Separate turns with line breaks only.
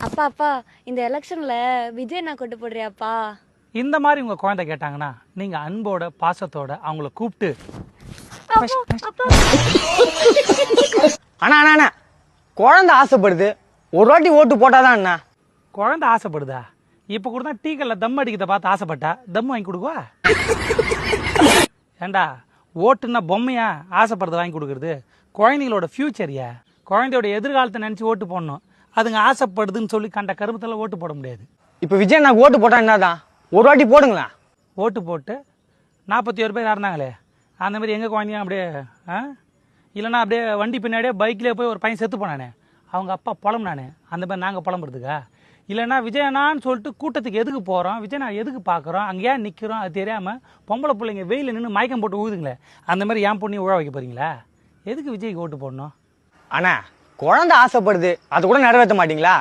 அப்பா அப்பா இந்த எலெக்ஷன்ல விஜய் நான் கொண்டு போடுறியாப்பா?
இந்த மாதிரி உங்கள் குழந்தை கேட்டாங்கன்னா நீங்கள் அன்போட பாசத்தோட அவங்கள கூப்பிட்டு
அண்ணா அண்ணா அண்ணா குழந்தை ஆசைப்படுது, ஒரு வாட்டி ஓட்டு போட்டாதான் அண்ணா.
குழந்தை ஆசைப்படுதா? இப்போ கூட தான் டீக்கல்ல தம் அடிக்கிறத பார்த்து ஆசைப்பட்டா தம் வாங்கி கொடுக்குவா? ஏண்டா ஓட்டுன்னா பொம்மையா ஆசைப்படுறத வாங்கி கொடுக்குறது? குழந்தைங்களோட ஃப்யூச்சரியா, குழந்தையோட எதிர்காலத்தை நினச்சி ஓட்டு போடணும். அதுங்க ஆசைப்படுதுன்னு சொல்லி கண்ட கருமத்தில் ஓட்டு போட முடியாது.
இப்போ விஜய் நான் ஓட்டு போட்டா என்னதான், ஒரு வாட்டி போடுங்களேன்.
ஓட்டு போட்டு 41 பேர் இறந்தாங்களே, அந்த மாதிரி எங்கள் குழந்தைங்க அப்படியே இல்லைன்னா அப்படியே வண்டி பின்னாடியே பைக்லேயே போய் ஒரு பையன் செத்து போனானே, அவங்க அப்பா புலம்புனானே, அந்த மாதிரி நாங்கள் புலம்புறதுக்கா? இல்லைன்னா விஜயனான்னு சொல்லிட்டு கூட்டத்துக்கு எதுக்கு போகிறோம், விஜயனா எதுக்கு பார்க்குறோம், அங்கே ஏன் நிற்கிறோம் அது தெரியாமல் பொம்பளை பிள்ளைங்க வெயில நின்று மயக்கம் போட்டு ஊதுங்களே, அந்த மாதிரி என் பொண்ணையும் உழ வைக்க போகிறீங்களா? எதுக்கு விஜய்க்கு ஓட்டு போடணும்?
அண்ணா குழந்தை ஆசைப்படுது, அதை கூட நிறைவேற்ற மாட்டீங்களா?